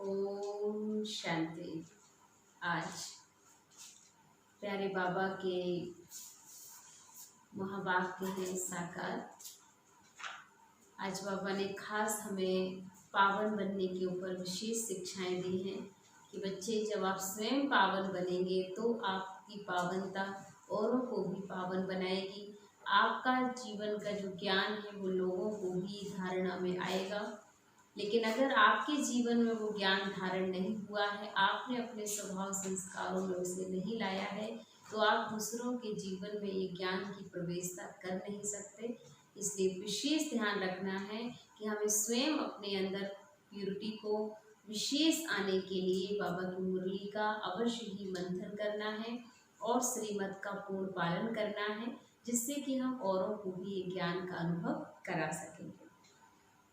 ओम शांति। आज प्यारे बाबा के महावाक्य हैं साकार। आज बाबा ने खास हमें पावन बनने के ऊपर विशेष शिक्षाएं दी हैं कि बच्चे, जब आप स्वयं पावन बनेंगे तो आपकी पावनता औरों को भी पावन बनाएगी। आपका जीवन का जो ज्ञान है वो लोगों को भी धारणा में आएगा। लेकिन अगर आपके जीवन में वो ज्ञान धारण नहीं हुआ है, आपने अपने स्वभाव संस्कारों में उसे नहीं लाया है, तो आप दूसरों के जीवन में ये ज्ञान की प्रवेशता कर नहीं सकते। इसलिए विशेष ध्यान रखना है कि हमें स्वयं अपने अंदर प्यूरिटी को विशेष आने के लिए बाबा की मुरली का अवश्य ही मंथन करना है और श्रीमत का पूर्ण पालन करना है, जिससे कि हम औरों को भी ये ज्ञान का अनुभव करा सकेंगे।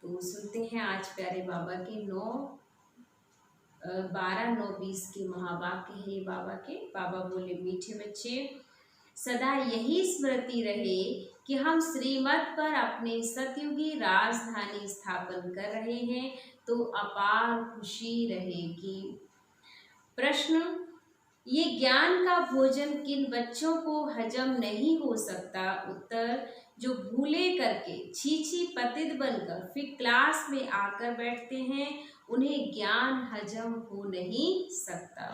तो सुनते हैं आज प्यारे बाबा के 12-9-20 के महावाक्य है ये बाबा के। बाबा बोले, मीठे बच्चे, सदा यही स्मृति रहे कि हम श्रीमत पर अपने सतयुगी राजधानी स्थापन कर रहे हैं, तो अपार खुशी रहेगी। प्रश्न, ये ज्ञान का भोजन किन बच्चों को हजम नहीं हो सकता? उत्तर, जो भूले करके छी पतित बनकर फिर क्लास में आकर बैठते हैं, उन्हें ज्ञान हजम हो नहीं सकता।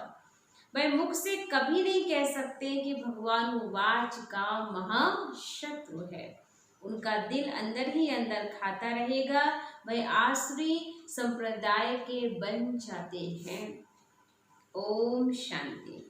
वह मुख से कभी नहीं कह सकते कि भगवान वाच का महाशत्रु है। उनका दिल अंदर ही अंदर खाता रहेगा। वह आसुरी संप्रदाय के बन जाते हैं। ओम शांति।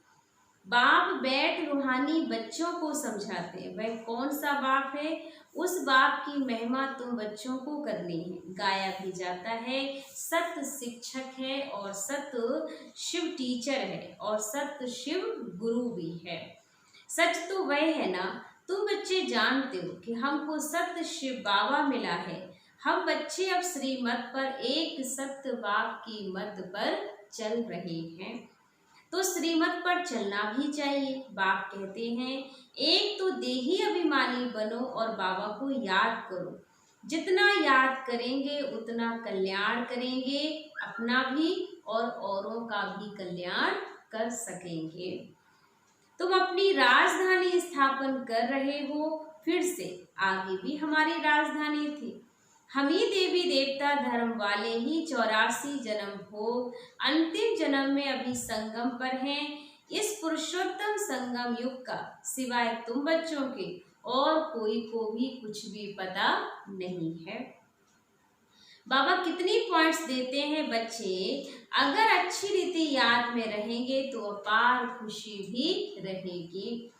बाप बैठ रूहानी बच्चों को समझाते हैं। वह कौन सा बाप है? उस बाप की महिमा तुम बच्चों को करनी है। गाया भी जाता है, सत्य शिक्षक है और सत्य शिव टीचर है और सत्य शिव गुरु भी है। सच तो वह है ना, तुम बच्चे जानते हो कि हमको सत्य शिव बाबा मिला है। हम बच्चे अब श्रीमत पर एक सत्य बाप की मत पर चल रहे हैं, तो श्रीमत पर चलना भी चाहिए। बाप कहते हैं, एक तो देही अभिमानी बनो और बाबा को याद करो। जितना याद करेंगे उतना कल्याण करेंगे, अपना भी और औरों का भी कल्याण कर सकेंगे। तुम अपनी राजधानी स्थापन कर रहे हो, फिर से आगे भी हमारी राजधानी थी। हम ही देवी देवता धर्म वाले ही 84 जन्म भोग अंतिम जन्म में अभी संगम पर हैं। इस पुरुषोत्तम संगम युग का सिवाय तुम बच्चों के और कोई को भी कुछ भी पता नहीं है। बाबा कितनी पॉइंट्स देते हैं बच्चे, अगर अच्छी रीति याद में रहेंगे तो अपार खुशी भी रहेगी।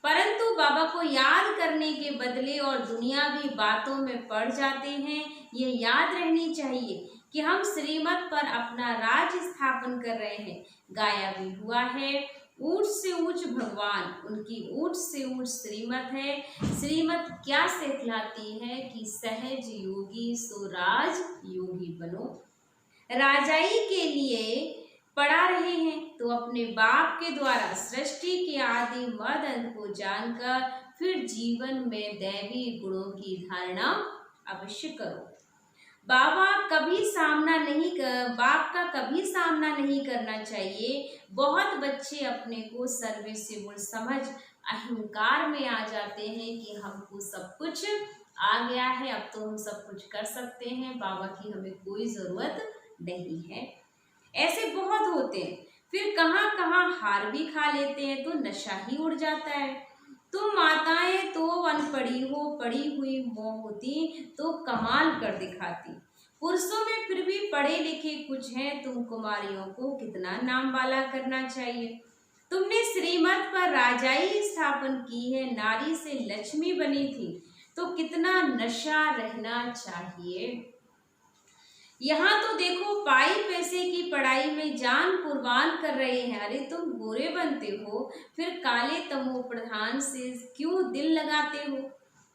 परंतु बाबा को याद करने के बदले और दुनियावी बातों में पड़ जाते हैं। ये याद रहनी चाहिए कि हम श्रीमत पर अपना राज स्थापन कर रहे हैं। गाया भी हुआ है, ऊंच से ऊंच भगवान, उनकी ऊंच से ऊंच श्रीमत है। श्रीमत क्या सिखलाती है कि सहज योगी सो राज योगी बनो। राजाई के लिए पढ़ा रहे हैं तो अपने बाप के द्वारा सृष्टि के आदि मद अंत को जानकर फिर जीवन में दैवी गुणों की धारणा अवश्य करो। बाप का कभी सामना नहीं करना चाहिए। बहुत बच्चे अपने को सर्वस्वी समझ अहंकार में आ जाते हैं कि हमको सब कुछ आ गया है, अब तो हम सब कुछ कर सकते हैं, बाबा की हमें कोई जरूरत नहीं है। ऐसे बहुत होते हैं, फिर कहाँ कहाँ हार भी खा लेते हैं तो नशा ही उड़ जाता है। तुम माताएं तो अनपढ़ी हो, पढ़ी हुई मोह होती तो कमाल कर दिखाती। पुरुषों में फिर भी पढ़े लिखे कुछ हैं, तुम कुमारियों को कितना नाम वाला करना चाहिए। तुमने श्रीमत पर राजाई स्थापन की है, नारी से लक्ष्मी बनी थी, तो कितना नशा रहना चाहिए। यहाँ तो देखो, पाई पैसे की पढ़ाई में जान कुर्बान कर रहे हैं। अरे तुम गोरे बनते हो, फिर काले तमो प्रधान से क्यों दिल लगाते हो?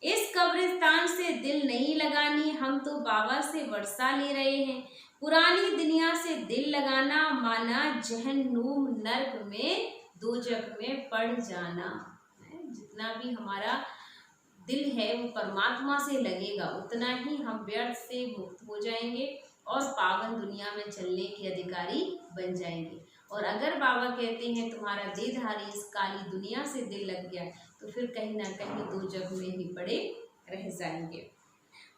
इस कब्रिस्तान से दिल नहीं लगानी, हम तो बाबा से वर्षा ले रहे हैं। पुरानी दुनिया से दिल लगाना माना जहन्नुम नर्क में दोजख में पड़ जाना। जितना भी हमारा दिल है वो परमात्मा से लगेगा, उतना ही हम व्यर्थ से मुक्त हो जाएंगे। और पावन दुनिया में चलने के अधिकारी बन जाएंगे। और अगर बाबा कहते हैं तुम्हारा देहधारी इस काली दुनिया से दिल लग गया तो फिर कहीं ना कहीं दोजख में ही पड़े रह जाएंगे।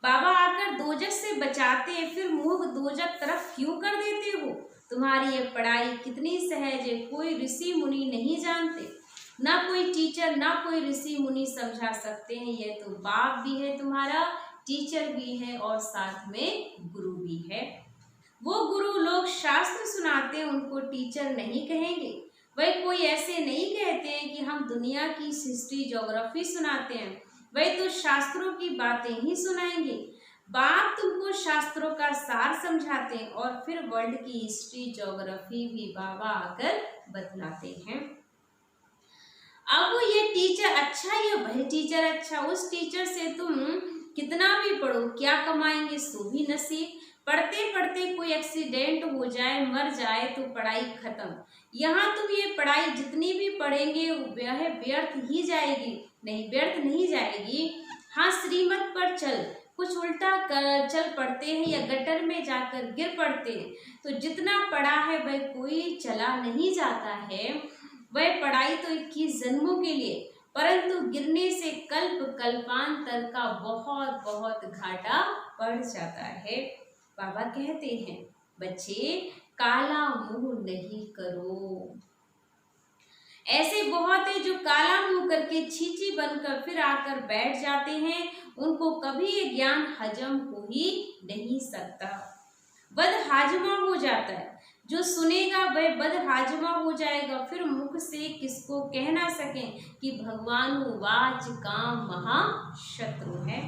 बाबा आकर दोजख से बचाते हैं, फिर मुंह दोजख तरफ क्यों कर देते हो? तुम्हारी ये पढ़ाई कितनी सहज है, कोई ऋषि मुनि नहीं जानते, ना कोई टीचर ना कोई ऋषि मुनि समझा सकते हैं। यह तो बाप भी है तुम्हारा, टीचर भी है और साथ में गुरु भी है। वो गुरु लोग शास्त्र सुनाते हैं, उनको टीचर नहीं कहेंगे। वह कोई ऐसे नहीं कहते हैं कि हम दुनिया की हिस्ट्री ज्योग्राफी सुनाते हैं, वह तो शास्त्रों की बातें ही सुनाएंगे। बाप तुमको शास्त्रों का सार समझाते हैं और फिर वर्ल्ड की हिस्ट्री ज्योग्राफी भी बाबा आकर बतलाते हैं। अब ये टीचर अच्छा या वह टीचर अच्छा, उस टीचर से तुम कितना भी पढ़ो क्या कमाएंगे, सो भी नसीब। पढ़ते पढ़ते कोई एक्सीडेंट हो जाए, मर जाए तो पढ़ाई खत्म। यहाँ तुम ये पढ़ाई जितनी भी पढ़ेंगे वह व्यर्थ ही जाएगी, नहीं व्यर्थ नहीं जाएगी। हाँ, श्रीमत पर चल कुछ उल्टा चल पड़ते हैं या गटर में जाकर गिर पड़ते हैं तो जितना पढ़ा है वह कोई चला नहीं जाता है। वह पढ़ाई तो 21 जन्मों के लिए, परंतु गिरने से कल्प कल्पांतर का बहुत बहुत घाटा पड़ जाता है। बाबा कहते हैं बच्चे काला मुंह नहीं करो। ऐसे बहुत है जो काला मुंह करके छींची बनकर फिर आकर बैठ जाते हैं, उनको कभी ये ज्ञान हजम हो ही नहीं सकता, बदहाजमा हो जाता है। जो सुनेगा वह बदहाजमा हो जाएगा, फिर मुख से किसको कह ना सकें कि भगवान वाच काम महाशत्रु है।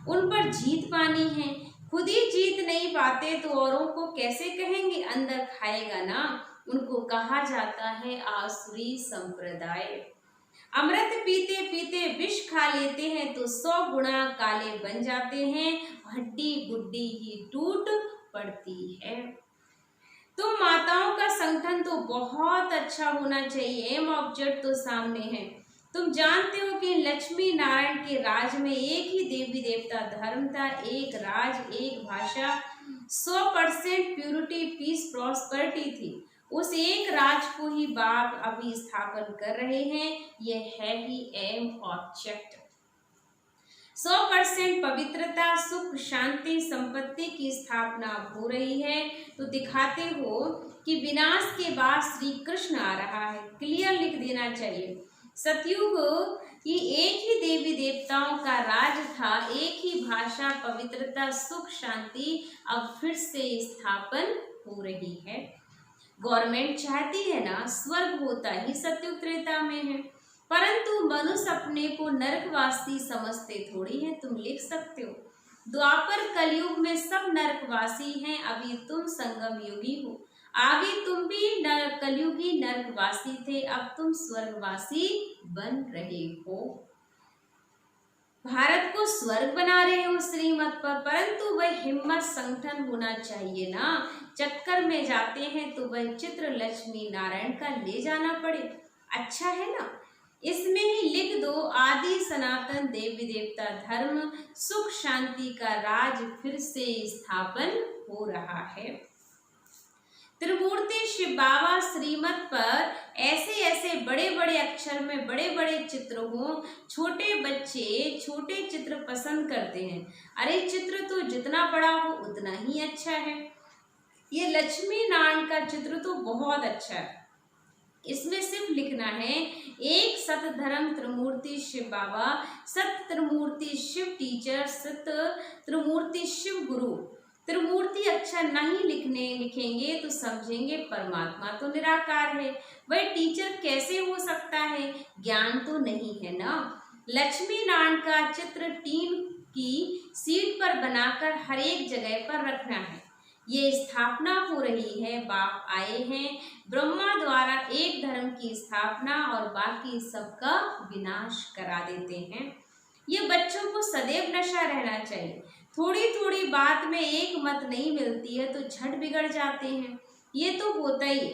उन पर जीत पानी है, खुद ही जीत नहीं पाते तो औरों को कैसे कहेंगे, अंदर खाएगा ना। उनको कहा जाता है आसुरी संप्रदाय। अमृत पीते पीते विष खा लेते हैं तो 100 गुना काले बन जाते हैं, हड्डी गुड्डी ही टूट पड़ती है। तो माताओं का संगठन तो बहुत अच्छा होना चाहिए, एम ऑब्जेक्ट तो सामने है। तुम जानते हो कि लक्ष्मी नारायण के राज में एक ही देवी देवता धर्म था, एक राज एक भाषा, 100% प्यूरिटी पीस प्रॉस्पेरिटी थी। उस एक राज को ही बाप अभी स्थापन कर रहे हैं, यह है ही एम ऑब्जेक्ट। 100% पवित्रता सुख शांति संपत्ति की स्थापना हो रही है। तो दिखाते हो कि विनाश के बाद श्री कृष्ण आ रहा है, क्लियर लिख देना चाहिए। सतयुग की एक ही देवी देवताओं का राज था, एक ही भाषा पवित्रता सुख शांति अब फिर से स्थापन हो रही है। गवर्नमेंट चाहती है ना स्वर्ग होता ही सतयुग त्रेता में है, परंतु मनुष्य अपने को नरकवासी समझते थोड़ी है। तुम लिख सकते हो द्वापर कलयुग में सब नरकवासी हैं, अभी तुम संगम युगी हो, आगे तुम भी कलयुगी नरकवासी थे, अब तुम स्वर्गवासी बन रहे हो। भारत को स्वर्ग बना रहे हो श्रीमत पर, परंतु वह हिम्मत संगठन होना चाहिए ना। चक्कर में जाते हैं तो वह चित्र लक्ष्मी नारायण का ले जाना पड़े, अच्छा है ना। इसमें ही लिख दो आदि सनातन देवी देवता धर्म सुख शांति का राज फिर से स्थापन हो रहा है। त्रिमूर्ति शिव बाबा श्रीमत पर ऐसे ऐसे बड़े बड़े अक्षर में बड़े बड़े चित्र हों, छोटे बच्चे छोटे चित्र पसंद करते हैं। अरे चित्र तो जितना बड़ा हो उतना ही अच्छा है। ये लक्ष्मी नारायण का चित्र तो बहुत अच्छा है, इसमें सिर्फ लिखना है एक सत धर्म त्रिमूर्ति शिव बाबा, सत त्रिमूर्ति शिव टीचर, सत त्रिमूर्ति शिव गुरु। त्रिमूर्ति अक्षर नहीं लिखेंगे तो समझेंगे परमात्मा तो निराकार है, वह टीचर कैसे हो सकता है, ज्ञान तो नहीं है ना। लक्ष्मी नारायण का चित्र टीन की सीट पर बनाकर हर एक जगह पर रखना है। ये स्थापना हो रही है, बाप आए हैं ब्रह्मा द्वारा एक धर्म की स्थापना और बाकी सबका विनाश करा देते हैं। ये बच्चों को सदैव नशा रहना चाहिए, थोड़ी थोड़ी बात में एक मत नहीं मिलती है तो झट बिगड़ जाते हैं। ये तो होता ही,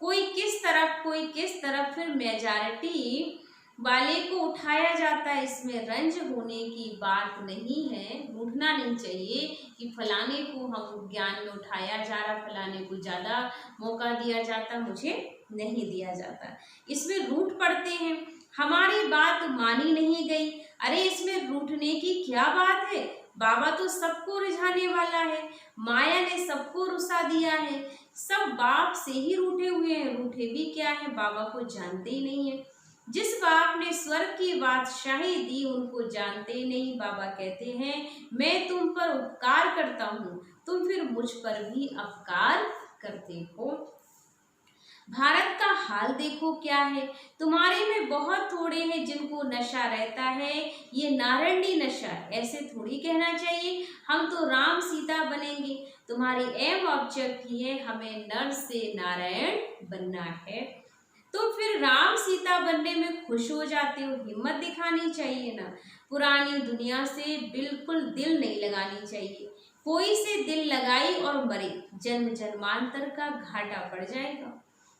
कोई किस तरफ कोई किस तरफ, फिर मेजॉरिटी वाले को उठाया जाता है, इसमें रंज होने की बात नहीं है। रूठना नहीं चाहिए कि फलाने को हम ज्ञान में उठाया जा रहा, फलाने को ज़्यादा मौका दिया जाता, मुझे नहीं दिया जाता। इसमें रूठ पड़ते हैं, हमारी बात मानी नहीं गई। अरे इसमें रूठने की क्या बात है, बाबा तो सबको रिझाने वाला है, माया ने सबको रुसा दिया है, सब बाप से ही रूठे हुए हैं। रूठे भी क्या है, बाबा को जानते ही नहीं है। जिस बाप ने स्वर्ग की बादशाही दी उनको जानते ही नहीं। बाबा कहते हैं मैं तुम पर उपकार करता हूँ, तुम फिर मुझ पर भी अपकार करते हो। भारत का हाल देखो क्या है, तुम्हारे में बहुत थोड़े हैं जिनको नशा रहता है, ये नारंगी नशा। ऐसे थोड़ी कहना चाहिए हम तो राम सीता बनेंगे। तुम्हारी एम ऑब्जेक्ट ही है हमें नर से नारायण बनना है। तो फिर राम सीता बनने में खुश हो जाते हो, हिम्मत दिखानी चाहिए ना। पुरानी दुनिया से बिल्कुल दिल नहीं लगानी चाहिए। कोई से दिल लगाई और मरे, जन्म जन्मांतर का घाटा पड़ जाएगा।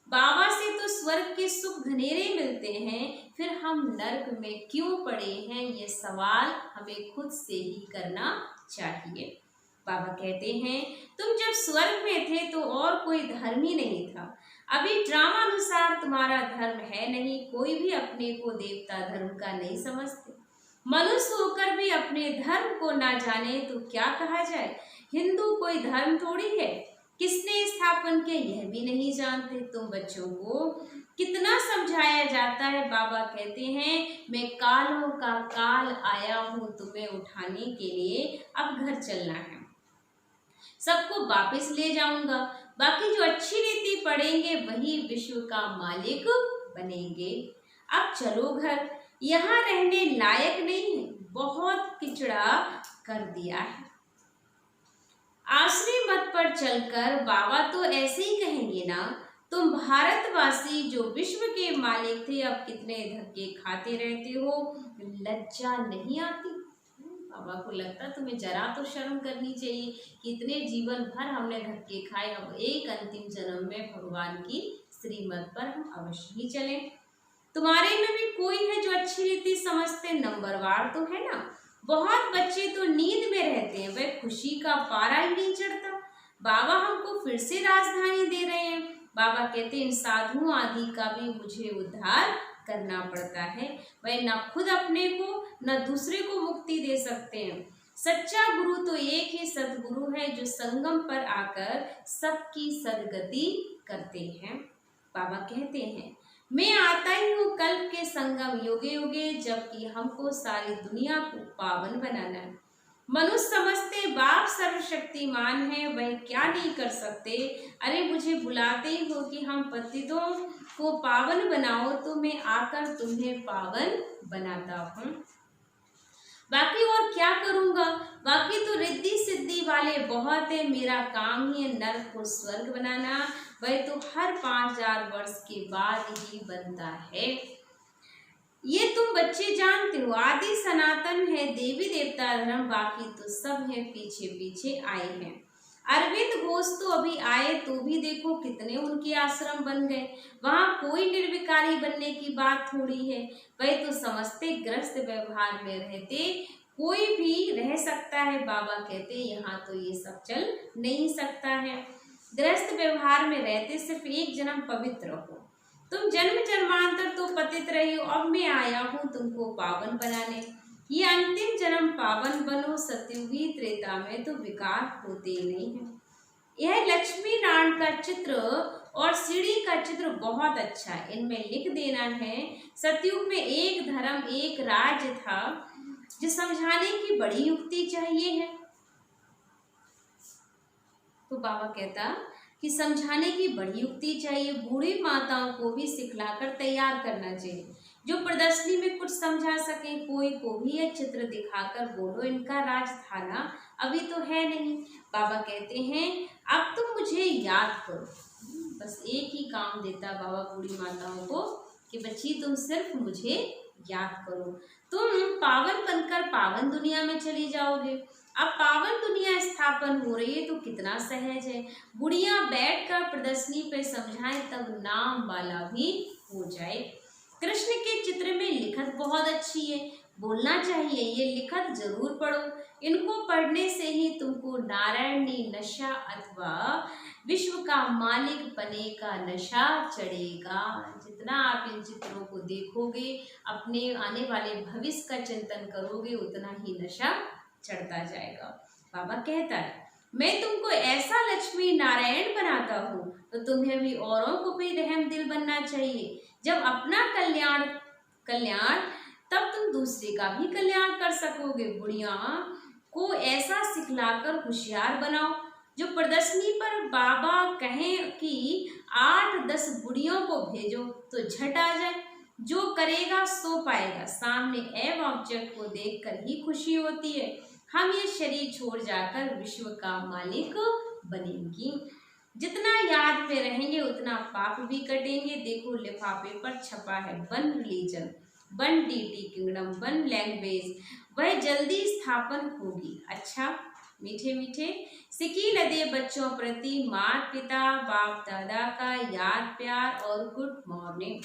बाबा से तो स्वर्ग के सुख घनेरे मिलते हैं, फिर हम नर्क में क्यों पड़े हैं, ये सवाल हमें खुद से ही करना चाहिए। बाबा कहते हैं तुम जब स्वर्ग में थे तो और कोई धर्म ही नहीं था। अभी ड्रामा अनुसार तुम्हारा धर्म है नहीं, कोई भी अपने को देवता धर्म का नहीं समझते। मनुष्य होकर भी अपने धर्म को ना जाने तो क्या कहा जाए। हिंदू कोई धर्म थोड़ी है, किसने स्थापन किया यह भी नहीं जानते। तुम बच्चों को कितना समझाया जाता है। बाबा कहते हैं मैं कालों का काल आया हूँ तुम्हें उठाने के लिए, अब घर चलना है, सबको वापस ले जाऊंगा। बाकी जो अच्छी रीति पढ़ेंगे वही विश्व का मालिक बनेंगे। अब चलो घर, यहाँ रहने लायक नहीं है, बहुत किचड़ा कर दिया है। आश्रय मत पर चलकर बाबा तो ऐसे ही कहेंगे ना, तुम भारतवासी जो विश्व के मालिक थे अब कितने धक्के खाते रहते हो, लज्जा नहीं आती। बाबा को लगता तुम्हें जरा तो शर्म करनी चाहिए कि इतने जीवन भर हमने धक्के खाए, अब एक अंतिम जन्म में भगवान की श्रीमत पर हम अवश्य ही चलें। तुम्हारे में भी कोई है जो अच्छी रीति समझते, नंबरवार तो है ना। बहुत बच्चे तो नींद में रहते हैं, वह खुशी का पारा ही नहीं चढ़ता। बाबा हमको फिर से राजधानी दे रहे हैं। बाबा कहते हैं इन साधुओं आदि का भी मुझे उद्धार करना पड़ता है। वह न खुद अपने को न दूसरे को मुक्ति दे सकते हैं। सच्चा गुरु तो एक ही सदगुरु है जो संगम पर आकर सबकी सदगति करते हैं। बाबा कहते हैं मैं आता ही हूँ कल्प के संगम युगे युगे, जबकि हमको सारी दुनिया को पावन बनाना है। मनुष्य समझते बाप सर्वशक्तिमान है, वह क्या नहीं कर सकते। अरे मुझे बुलाते ही हो कि हम पतितों को पावन बनाओ, तो मैं आकर तुम्हें पावन बनाता हूँ। बाकी और क्या करूँगा, बाकी तो रिद्धि सिद्धि वाले बहुत है। मेरा काम ही है नर्क को स्वर्ग बनाना, वह तो हर 5000 वर्ष के बाद ही बनता है। ये तुम बच्चे जानते हो, आदि सनातन है देवी देवता धर्म, बाकी तो सब है पीछे पीछे आए हैं। अरविंद घोष तो अभी आए तो भी देखो कितने उनके आश्रम बन गए। वहाँ कोई निर्विकारी बनने की बात थोड़ी है। वह तो समझते ग्रस्त व्यवहार में रहते कोई भी रह सकता है। बाबा कहते यहाँ तो ये सब चल नहीं सकता है। ग्रस्त व्यवहार में रहते सिर्फ एक जन्म पवित्र हो। तुम जन्म जन्मांतर तो पतित रही हो, अब मैं आया हूँ तुमको पावन बनाने। ये अंतिम जन्म पावन बनो, सतयुगी त्रेता में तो विकार होते ही नहीं है। यह लक्ष्मी नारायण का चित्र और सीढ़ी का चित्र बहुत अच्छा है, इनमें लिख देना है सतयुग में एक धर्म एक राज्य था, जो समझाने की बड़ी युक्ति चाहिए है। तो बाबा कहता कि समझाने की बड़ी युक्ति चाहिए, बूढ़ी माताओं को भी सिखलाकर तैयार करना चाहिए, जो प्रदर्शनी में कुछ समझा सके। कोई को भी यह चित्र दिखाकर बोलो इनका राज था ना, अभी तो है नहीं। बाबा कहते हैं अब तुम मुझे याद करो। बस एक ही काम देता बाबा बूढ़ी माताओं को कि बच्ची तुम सिर्फ मुझे याद करो, तुम पावन बनकर पावन दुनिया में चली जाओगे। अब पावन दुनिया स्थापन हो रही है तो कितना सहज है, बुढ़िया बैठकर प्रदर्शनी पे समझाएं तब नाम वाला भी हो जाए। कृष्ण के चित्र में लिखत बहुत अच्छी है, बोलना चाहिए, ये लिखत जरूर पढ़ो। इनको पढ़ने से ही तुमको नारायणी नशा अथवा विश्व का मालिक बने का नशा चढ़ेगा। जितना आप इन चित्रों को देखोगे, अपने आने वाले भविष्य का चिंतन करोगे, उतना ही नशा चढ़ता जाएगा। बाबा कहता है, मैं तुमको ऐसा लक्ष्मी नारायण बनाता हूँ तो तुम्हें भी औरों को भी रहम दिल बनना चाहिए। जब अपना कल्याण तब तुम दूसरे का भी कल्याण कर सकोगे। बुढ़िया को ऐसा सिखलाकर होशियार बनाओ, जो प्रदर्शनी पर बाबा कहें कि 8-10 बुढ़ियों को भेजो तो झट आ जाए। जो करेगा सो पाएगा। सामने एव ऑब्जेक्ट को देखकर ही खुशी होती है। हम ये शरीर छोड़ जाकर विश्व का मालिक बनेंगी। जितना याद पे रहेंगे उतना पाप भी कटेंगे। देखो लिफाफे पर छपा है, one religion, one deity kingdom, one language, वह जल्दी स्थापन होगी। अच्छा मीठे मीठे सिकी लदे बच्चों प्रति माता पिता बाप दादा का याद प्यार और गुड मॉर्निंग।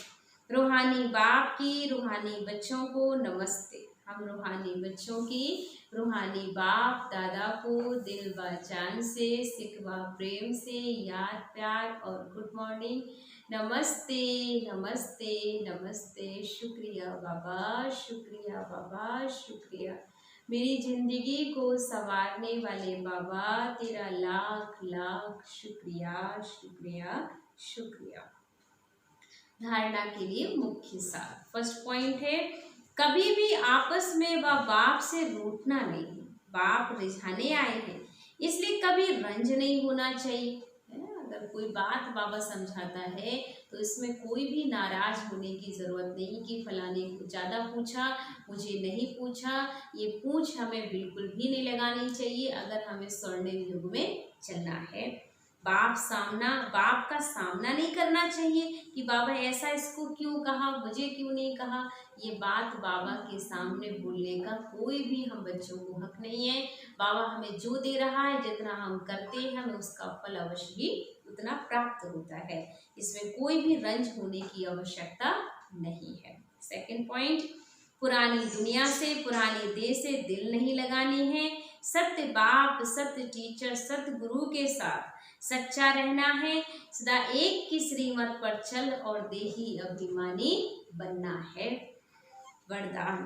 रूहानी बाप की रूहानी बच्चों को नमस्ते। हम रूहानी बच्चों की रूहानी बाप दादा को दिल व जान से, सिकवा प्रेम से याद प्यार और गुड मॉर्निंग, नमस्ते नमस्ते नमस्ते। शुक्रिया बाबा, शुक्रिया बाबा, शुक्रिया। मेरी जिंदगी को संवारने वाले बाबा, तेरा लाख लाख शुक्रिया शुक्रिया शुक्रिया। धारणा के लिए मुख्य सार। फर्स्ट पॉइंट है, कभी भी आपस में व बाप से रूठना नहीं। बाप रिझाने आए हैं, इसलिए कभी रंज नहीं होना चाहिए। अगर कोई बात बाबा समझाता है तो इसमें कोई भी नाराज होने की जरूरत नहीं कि फलाने को ज़्यादा पूछा, मुझे नहीं पूछा। ये पूछ हमें बिल्कुल भी नहीं लगानी चाहिए अगर हमें स्वर्णिम युग में चलना है। बाप का सामना नहीं करना चाहिए कि बाबा ऐसा इसको क्यों कहा, मुझे क्यों नहीं कहा। ये बात बाबा के सामने बोलने का कोई भी हम बच्चों को हक नहीं है। बाबा हमें जो दे रहा है, जितना हम करते हैं, हमें उसका फल अवश्य ही उतना प्राप्त होता है। इसमें कोई भी रंज होने की आवश्यकता नहीं है। सेकंड पॉइंट, पुरानी दुनिया से, पुरानी देह से दिल नहीं लगानी है। सत्य बाप, सत्य टीचर, सत्य गुरु के साथ सच्चा रहना है। सदा एक की श्रीमत पर चल और देही अभिमानी बनना है। वरदान,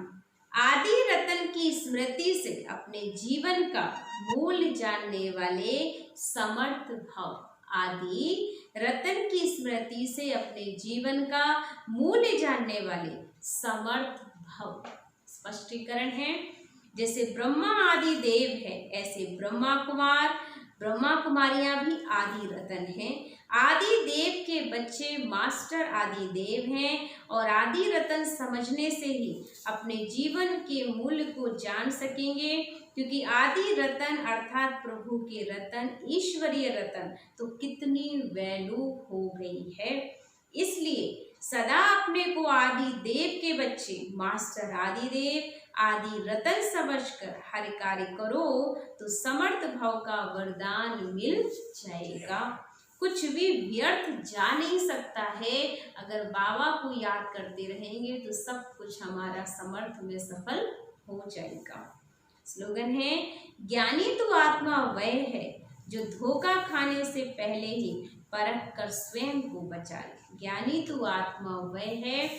आदि रतन की स्मृति से अपने जीवन का मूल्य जानने वाले समर्थ भव। आदि रतन की स्मृति से अपने जीवन का मूल्य जानने वाले समर्थ भव। स्पष्टीकरण है, जैसे ब्रह्मा आदि देव है, ऐसे ब्रह्मा कुमारियां भी आदि रतन हैं। आदि देव के बच्चे मास्टर आदि देव हैं और आदि रतन समझने से ही अपने जीवन के मूल्य को जान सकेंगे, क्योंकि आदि रतन अर्थात प्रभु के रतन, ईश्वरीय रतन तो कितनी वैल्यू हो गई है। इसलिए सदा अपने को आदि देव के बच्चे, मास्टर आदि देव, आदि रतन समझकर हर कार्य करो तो समर्थ भाव का वरदान मिल जाएगा। कुछ भी व्यर्थ जा नहीं सकता है। अगर बाबा को याद करते रहेंगे तो सब कुछ हमारा समर्थ में सफल हो जाएगा। स्लोगन है, ज्ञानी तो आत्मा वह है जो धोखा खाने से पहले ही परख कर स्वयं को बचा ले। ज्ञानी तो आत्मा वह है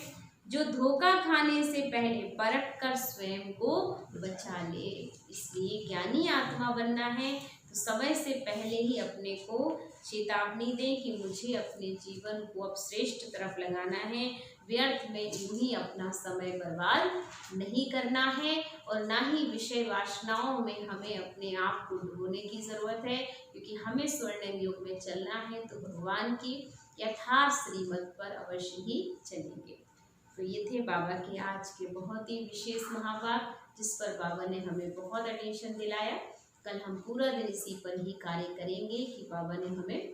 जो धोखा खाने से पहले परख कर स्वयं को बचा ले। इसलिए ज्ञानी आत्मा बनना है तो समय से पहले ही अपने को चेतावनी दें कि मुझे अपने जीवन को अब श्रेष्ठ तरफ लगाना है। व्यर्थ में यूं ही अपना समय बर्बाद नहीं करना है और ना ही विषय वासनाओं में हमें अपने आप को डुबोने की ज़रूरत है, क्योंकि हमें स्वर्णिम युग में चलना है तो भगवान की यथार्थ श्रीमत पर अवश्य ही चलेंगे। तो ये थे बाबा के आज के बहुत ही विशेष महावाक्य, जिस पर बाबा ने हमें बहुत अटेंशन दिलाया। कल हम पूरा दिन इसी पर ही कार्य करेंगे कि बाबा ने हमें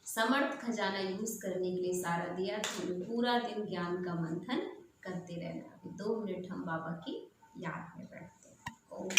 समर्थ खजाना यूज करने के लिए सारा दिया, तो पूरा दिन ज्ञान का मंथन करते रहना। 2 मिनट हम बाबा की याद में बैठते हैं। ओम